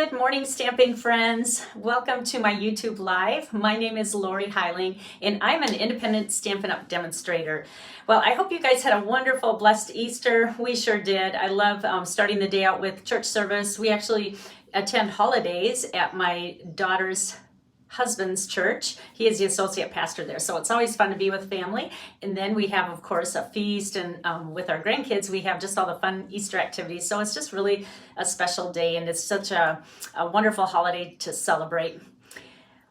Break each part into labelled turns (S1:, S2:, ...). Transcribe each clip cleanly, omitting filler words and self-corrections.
S1: Good morning, stamping friends. Welcome to my YouTube Live. My name is Lorri Heiling, and I'm an independent Stampin' Up! Demonstrator. Well, I hope you guys had a wonderful, blessed Easter. We sure did. I love starting the day out with church service. We actually attend holidays at my daughter's husband's church. He is the associate pastor there, so it's always fun to be with family. And then we have, of course, a feast, and with our grandkids we have just all the fun Easter activities. So it's just really a special day, and it's such a wonderful holiday to celebrate.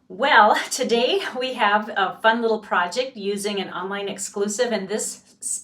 S1: Well, today we have a fun little project using an online exclusive, and this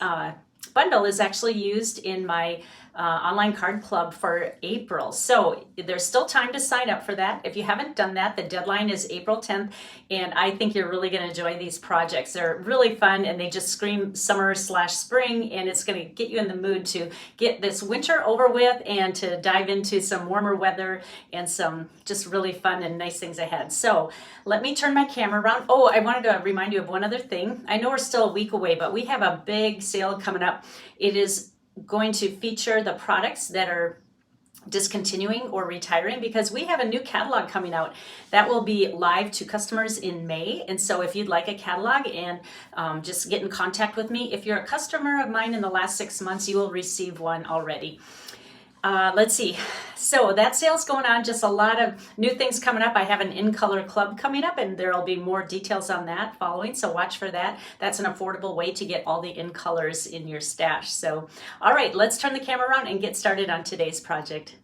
S1: bundle is actually used in my online card club for April. So there's still time to sign up for that. If you haven't done that, the deadline is April 10th, and I think you're really going to enjoy these projects. They're really fun, and they just scream summer/spring, and it's going to get you in the mood to get this winter over with and to dive into some warmer weather and some just really fun and nice things ahead. So let me turn my camera around. Oh, I wanted to remind you of one other thing. I know we're still a week away, but we have a big sale coming up. It is going to feature the products that are discontinuing or retiring, because we have a new catalog coming out that will be live to customers in May. And so if you'd like a catalog, and just get in contact with me. If you're a customer of mine in the last 6 months, you will receive one already. Let's see. So that sale's going on, just a lot of new things coming up. I have an in color club coming up, and there'll be more details on that following, so watch for that. That's an affordable way to get all the in colors in your stash. So, all right, let's turn the camera around and get started on today's project.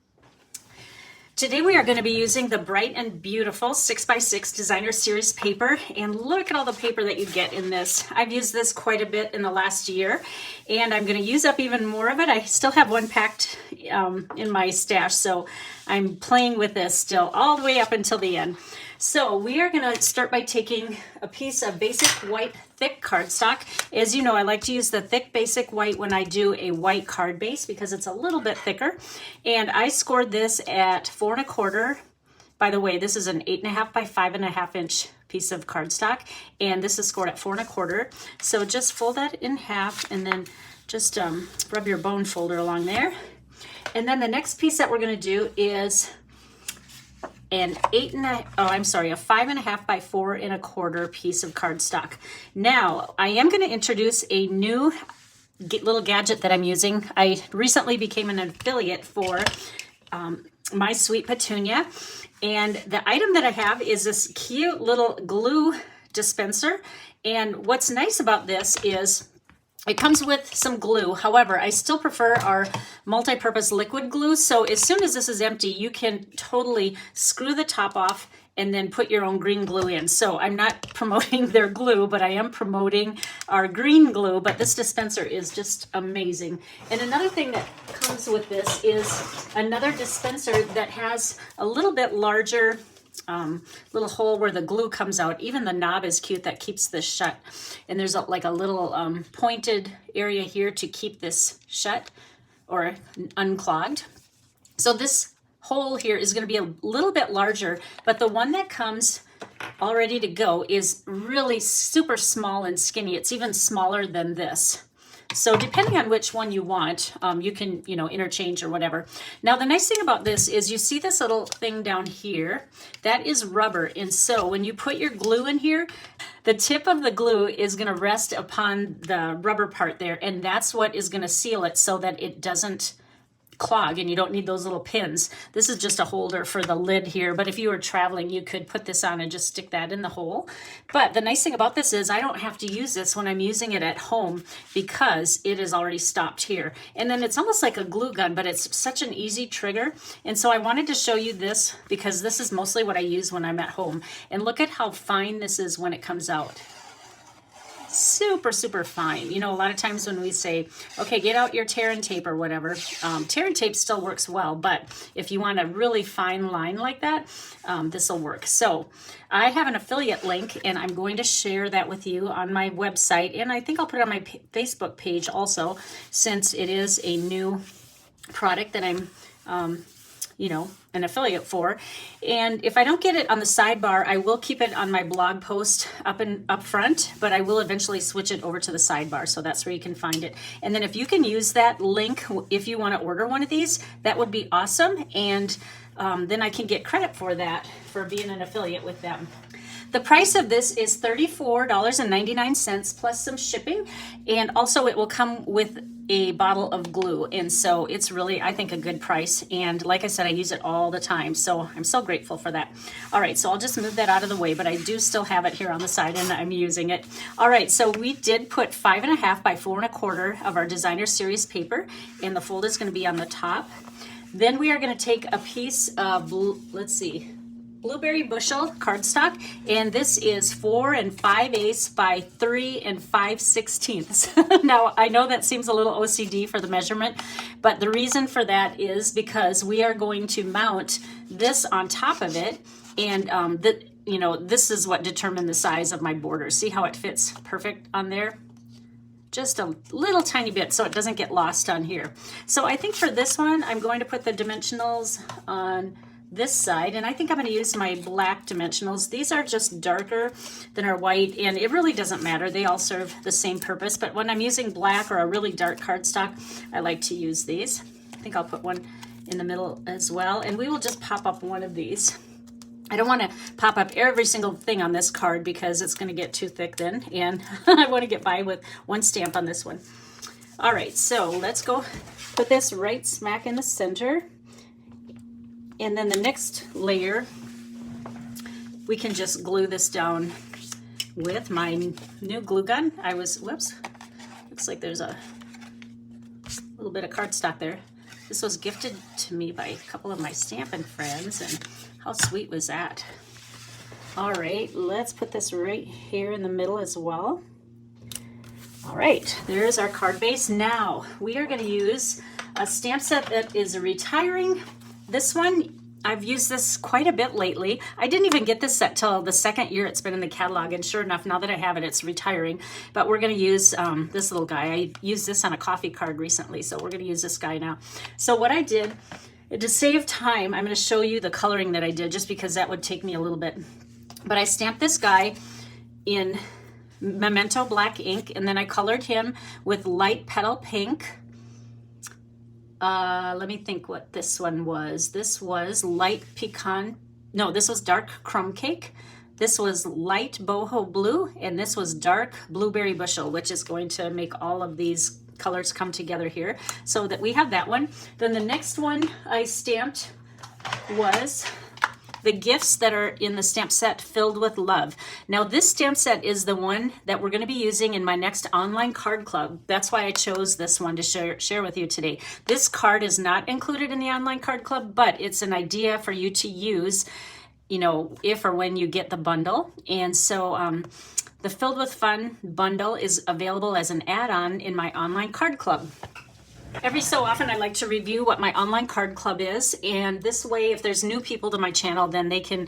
S1: Today we are going to be using the Bright and Beautiful 6x6 Designer Series paper, and look at all the paper that you get in this. I've used this quite a bit in the last year, and I'm going to use up even more of it. I still have one packed in my stash, so I'm playing with this still all the way up until the end. So we are going to start by taking a piece of basic white thick cardstock. As you know, I like to use the thick basic white when I do a white card base because it's a little bit thicker. And I scored this at 4 1/4. By the way, this is an 8.5 by 5.5 inch piece of cardstock, and this is scored at 4 1/4. So just fold that in half, and then just rub your bone folder along there. And then the next piece that we're going to do is a 5.5 by 4 1/4 piece of cardstock. Now, I am going to introduce a new little gadget that I'm using. I recently became an affiliate for My Sweet Petunia, and the item that I have is this cute little glue dispenser. And what's nice about this is it comes with some glue. However, I still prefer our multi-purpose liquid glue. So as soon as this is empty, you can totally screw the top off and then put your own green glue in. So I'm not promoting their glue, but I am promoting our green glue. But this dispenser is just amazing. And another thing that comes with this is another dispenser that has a little bit larger little hole where the glue comes out. Even the knob is cute that keeps this shut. And there's like a little pointed area here to keep this shut or unclogged. So this hole here is going to be a little bit larger, but the one that comes all ready to go is really super small and skinny. It's even smaller than this. So depending on which one you want, you can, interchange or whatever. Now, the nice thing about this is you see this little thing down here, that is rubber. And so when you put your glue in here, the tip of the glue is going to rest upon the rubber part there. And that's what is going to seal it so that it doesn't clog, and you don't need those little pins. This is just a holder for the lid here, but if you were traveling, you could put this on and just stick that in the hole. But the nice thing about this is I don't have to use this when I'm using it at home because it is already stopped here. And then it's almost like a glue gun, but it's such an easy trigger. And so I wanted to show you this because this is mostly what I use when I'm at home. And look at how fine this is when it comes out. Super, super fine. A lot of times when we say, okay, get out your tear and tape or whatever, tear and tape still works well, but if you want a really fine line like that, this will work. So I have an affiliate link, and I'm going to share that with you on my website, and I think I'll put it on my Facebook page also, since it is a new product that I'm an affiliate for. And if I don't get it on the sidebar, I will keep it on my blog post up front, but I will eventually switch it over to the sidebar. So that's where you can find it. And then if you can use that link, if you want to order one of these, that would be awesome. And then I can get credit for that, for being an affiliate with them. The price of this is $34.99 plus some shipping, and also it will come with a bottle of glue, and so it's really, I think, a good price. And like I said, I use it all the time, so I'm so grateful for that. All right, so I'll just move that out of the way, but I do still have it here on the side and I'm using it. All right, so we did put 5.5 by 4.25 of our designer series paper, and the fold is going to be on the top. Then we are going to take a piece of, let's see, blueberry bushel cardstock, and this is 4 5/8 by 3 5/16. Now I know that seems a little OCD for the measurement, but the reason for that is because we are going to mount this on top of it, and this is what determined the size of my border. See how it fits perfect on there? Just a little tiny bit so it doesn't get lost on here. So I think for this one I'm going to put the dimensionals on this side, and I think I'm going to use my black dimensionals. These are just darker than our white, and it really doesn't matter. They all serve the same purpose, but when I'm using black or a really dark cardstock, I like to use these. I think I'll put one in the middle as well, and we will just pop up one of these. I don't want to pop up every single thing on this card because it's going to get too thick then, and I want to get by with one stamp on this one. All right, so let's go put this right smack in the center. And then the next layer, we can just glue this down with my new glue gun. Whoops, looks like there's a little bit of cardstock there. This was gifted to me by a couple of my Stampin' friends, and how sweet was that? All right, let's put this right here in the middle as well. All right, there's our card base. Now, we are gonna use a stamp set that is retiring. This one, I've used this quite a bit lately. I didn't even get this set till the second year it's been in the catalog, and sure enough, now that I have it, it's retiring. But we're gonna use this little guy. I used this on a coffee card recently, so we're gonna use this guy now. So what I did, to save time, I'm gonna show you the coloring that I did, just because that would take me a little bit. But I stamped this guy in Memento black ink, and then I colored him with light petal pink. Let me think what this one was. This was light pecan. No, this was dark crumb cake. This was light boho blue, and this was dark blueberry bushel, which is going to make all of these colors come together here. So that we have that one. Then the next one I stamped was the gifts that are in the stamp set Filled with Love. Now this stamp set is the one that we're going to be using in my next online card club. That's why I chose this one to share with you today. This card is not included in the online card club, but it's an idea for you to use, if or when you get the bundle. And so the Filled with Fun bundle is available as an add-on in my online card club. Every so often I like to review what my online card club is, and this way if there's new people to my channel, then they can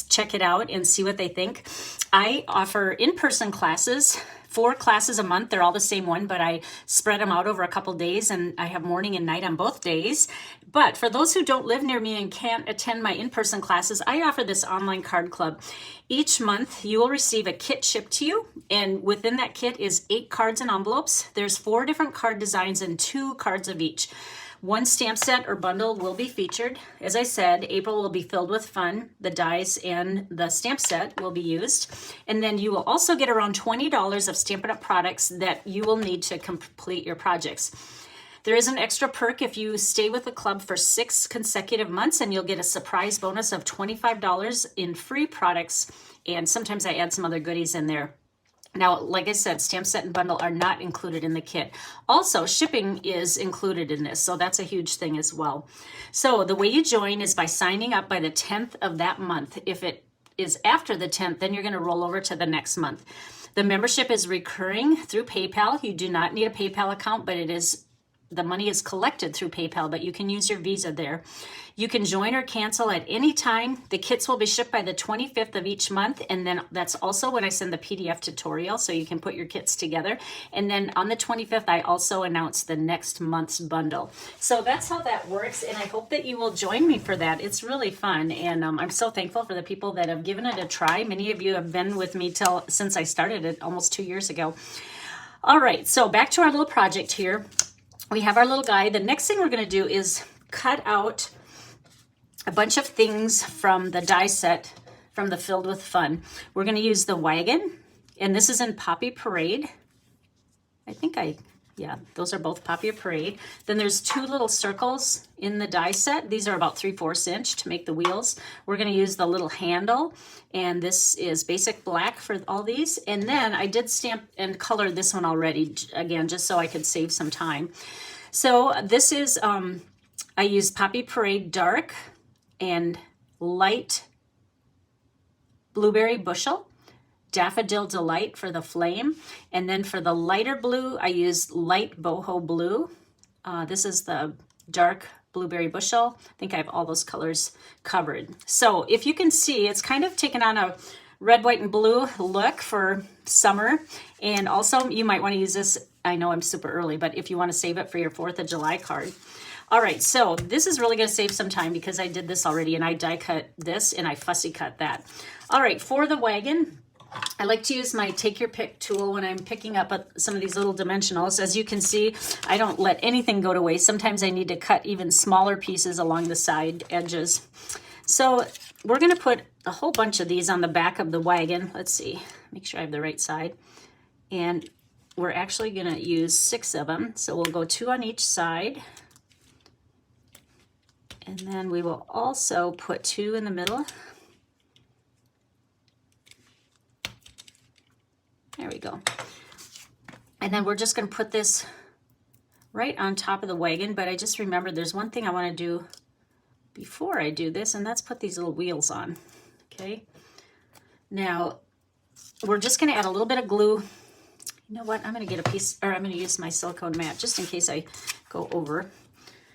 S1: check it out and see what they think. I offer in-person classes, 4 classes a month. They're all the same one, but I spread them out over a couple days, and I have morning and night on both days. But for those who don't live near me and can't attend my in-person classes, I offer this online card club. Each month you will receive a kit shipped to you, and within that kit is 8 cards and envelopes. There's 4 different card designs and 2 cards of each. 1 stamp set or bundle will be featured. As I said, April will be filled with fun. The dies and the stamp set will be used. And then you will also get around $20 of Stampin' Up! Products that you will need to complete your projects. There is an extra perk if you stay with the club for 6 consecutive months, and you'll get a surprise bonus of $25 in free products. And sometimes I add some other goodies in there. Now, like I said, stamp set and bundle are not included in the kit. Also, shipping is included in this, so that's a huge thing as well. So the way you join is by signing up by the 10th of that month. If it is after the 10th, then you're going to roll over to the next month. The membership is recurring through PayPal. You do not need a PayPal account, but the money is collected through PayPal, but you can use your Visa there. You can join or cancel at any time. The kits will be shipped by the 25th of each month, and then that's also when I send the PDF tutorial, so you can put your kits together. And then on the 25th, I also announce the next month's bundle. So that's how that works, and I hope that you will join me for that. It's really fun, and I'm so thankful for the people that have given it a try. Many of you have been with me since I started it almost 2 years ago. All right, so back to our little project here. We have our little guy. The next thing we're going to do is cut out a bunch of things from the die set from the Filled with Fun. We're going to use the wagon, and this is in Poppy Parade. Yeah, those are both Poppy Parade. Then there's 2 little circles in the die set. These are about 3/4 inch to make the wheels. We're going to use the little handle, and this is basic black for all these. And then I did stamp and color this one already, again, just so I could save some time. So this is, I used Poppy Parade Dark and Light Blueberry Bushel, Daffodil Delight for the flame, and then for the lighter blue, I used Light Boho Blue. This is the dark Blueberry Bushel. I think I have all those colors covered. So if you can see, it's kind of taken on a red, white, and blue look for summer. And also, you might want to use this, I know I'm super early, but if you want to save it for your 4th of July card. All right, so this is really going to save some time because I did this already, and I die cut this, and I fussy cut that. All right, for the wagon, I like to use my Take Your Pick tool when I'm picking up some of these little dimensionals. As you can see, I don't let anything go to waste. Sometimes I need to cut even smaller pieces along the side edges. So we're going to put a whole bunch of these on the back of the wagon. Let's see, make sure I have the right side. And we're actually going to use 6 of them. So we'll go 2 on each side. And then we will also put 2 in the middle. There we go. And then we're just going to put this right on top of the wagon, but I just remembered there's one thing I want to do before I do this, and that's put these little wheels on. Okay. Now, we're just going to add a little bit of glue. You know what? I'm going to get a piece, or I'm going to use my silicone mat just in case I go over.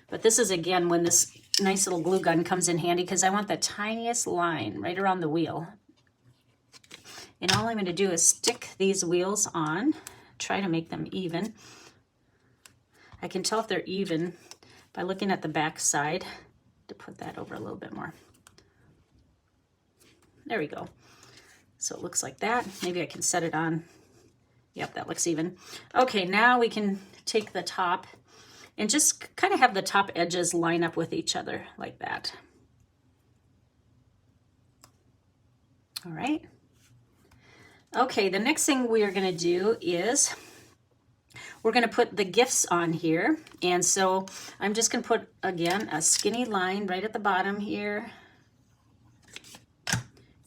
S1: But this is, again, when this nice little glue gun comes in handy, because I want the tiniest line right around the wheel. And all I'm going to do is stick these wheels on, try to make them even. I can tell if they're even by looking at the back side, to put that over a little bit more. There we go. So it looks like that. Maybe I can set it on. Yep, that looks even. Okay, now we can take the top and just kind of have the top edges line up with each other like that. All right. Okay, the next thing we are going to do is we're going to put the gifts on here. And so I'm just going to put, again, a skinny line right at the bottom here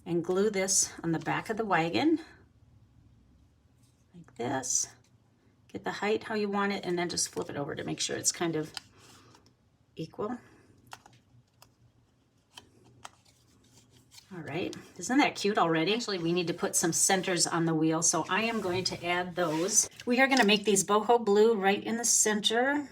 S1: and glue this on the back of the wagon like this. Get the height how you want it, and then just flip it over to make sure it's kind of equal. All right, isn't that cute already? Actually, we need to put some centers on the wheel, so I am going to add those. We are going to make these boho blue right in the center.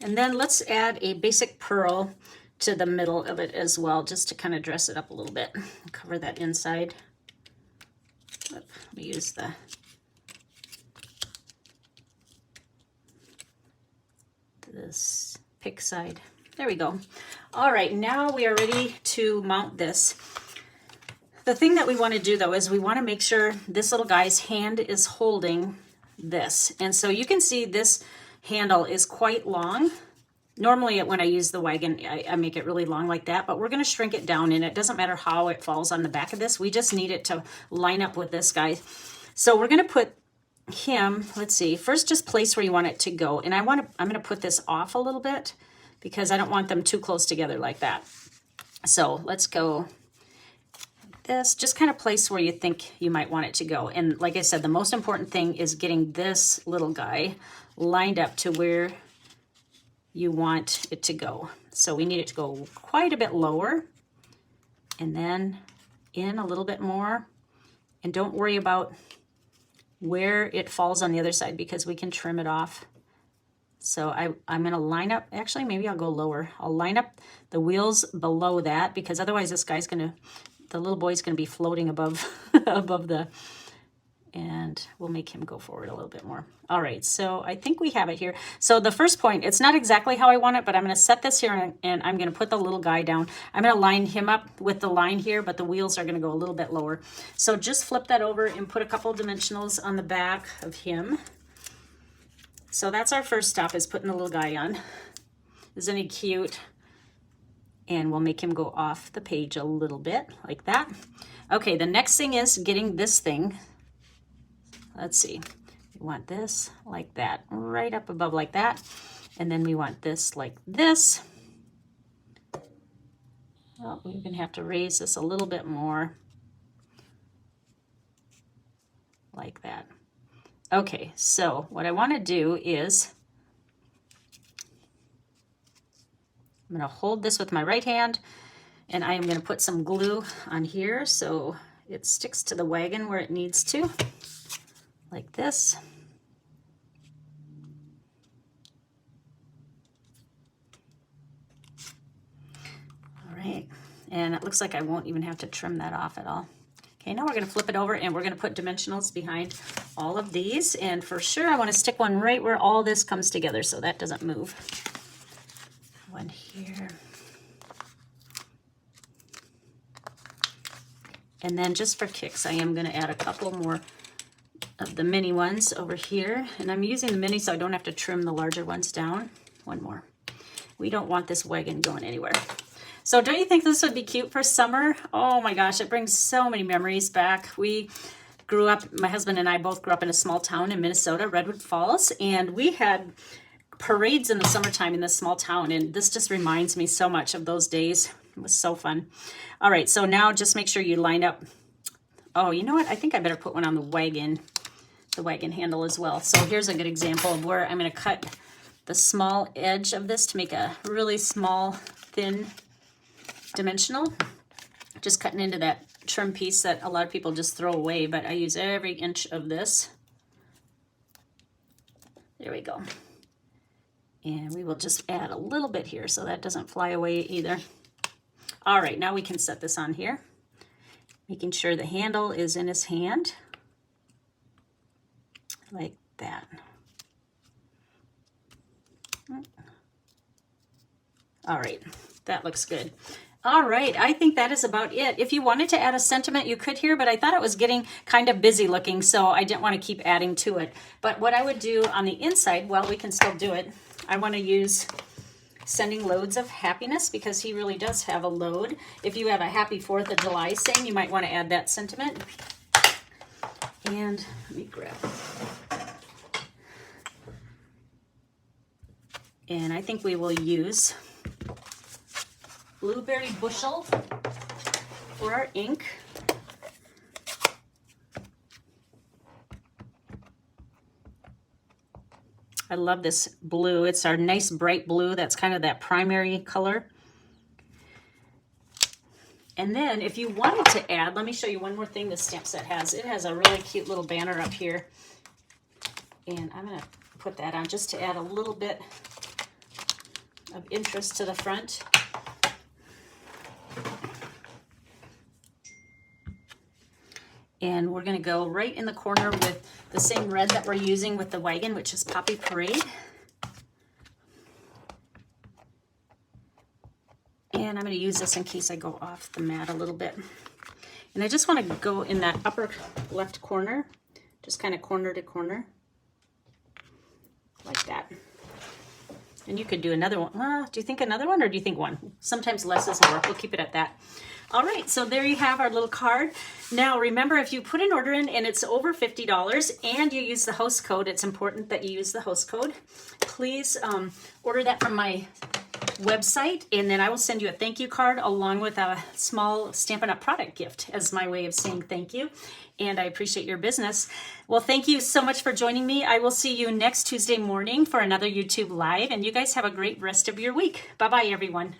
S1: And then let's add a basic pearl to the middle of it as well, just to kind of dress it up a little bit. Cover that inside. Let me use this pick side. There we go. All right, now we are ready to mount this. The thing that we want to do though is we want to make sure this little guy's hand is holding this. And so you can see this handle is quite long. Normally when I use the wagon, I make it really long like that, but we're going to shrink it down, and it doesn't matter how it falls on the back of this. We just need it to line up with this guy. So we're going to put him, let's see, first just place where you want it to go. And I'm going to put this off a little bit because I don't want them too close together like that. So let's go like this, just kind of place where you think you might want it to go. And like I said, the most important thing is getting this little guy lined up to where you want it to go. So we need it to go quite a bit lower and then in a little bit more. And don't worry about where it falls on the other side because we can trim it off. So I'm going to line up, actually maybe I'll go lower. I'll line up the wheels below that because otherwise this guy's going to, the little boy's going to be floating above above And we'll make him go forward a little bit more. All right, so I think we have it here. So the first point, it's not exactly how I want it, but I'm going to set this here and I'm going to put the little guy down. I'm going to line him up with the line here, but the wheels are going to go a little bit lower. So just flip that over and put a couple dimensionals on the back of him. So that's our first stop, is putting the little guy on. Isn't he cute? And we'll make him go off the page a little bit like that. Okay, the next thing is getting this thing. Let's see, we want this like that, right up above like that. And then we want this like this. Well, we're gonna have to raise this a little bit more. Like that. Okay, so what I wanna do is, I'm gonna hold this with my right hand and I am gonna put some glue on here so it sticks to the wagon where it needs to. Like this. All right, and it looks like I won't even have to trim that off at all. Okay, now we're going to flip it over and we're going to put dimensionals behind all of these, and for sure I want to stick one right where all this comes together so that doesn't move. One here. And then just for kicks, I am going to add a couple more of the mini ones over here, and I'm using the mini so I don't have to trim the larger ones down. One more. We don't want this wagon going anywhere. So don't you think this would be cute for summer? Oh my gosh, it brings so many memories back. We grew up, my husband and I both grew up in a small town in Minnesota, Redwood Falls, and we had parades in the summertime in this small town, and this just reminds me so much of those days. It was so fun. All right, so now just make sure you line up. Oh, you know what? I think I better put one on the wagon handle as well. So here's a good example of where I'm going to cut the small edge of this to make a really small, thin dimensional. Just cutting into that trim piece that a lot of people just throw away, but I use every inch of this. There we go. And we will just add a little bit here so that doesn't fly away either. All right, now we can set this on here, making sure the handle is in his hand. Like that. All right, that looks good. All right, I think that is about it. If you wanted to add a sentiment, you could here, but I thought it was getting kind of busy looking, so I didn't want to keep adding to it. But what I would do on the inside, well, we can still do it. I want to use sending loads of happiness because he really does have a load. If you have a happy 4th of July saying, you might want to add that sentiment. And let me grab it. And I think we will use blueberry bushel for our ink. I love this blue. It's our nice bright blue. That's kind of that primary color. And then if you wanted to add, let me show you one more thing this stamp set has. It has a really cute little banner up here. And I'm going to put that on just to add a little bit of interest to the front. And we're going to go right in the corner with the same red that we're using with the wagon, which is Poppy Parade. And I'm going to use this in case I go off the mat a little bit. And I just want to go in that upper left corner, just kind of corner to corner, like that. And you could do another one. Do you think another one, or do you think one? Sometimes less is more. We'll keep it at that. All right, so there you have our little card. Now remember, if you put an order in and it's over $50 and you use the host code, it's important that you use the host code. Please order that from my website, and then I will send you a thank you card along with a small Stampin' Up! Product gift as my way of saying thank you. And I appreciate your business. Well, thank you so much for joining me. I will see you next Tuesday morning for another YouTube Live, and you guys have a great rest of your week. Bye-bye, everyone.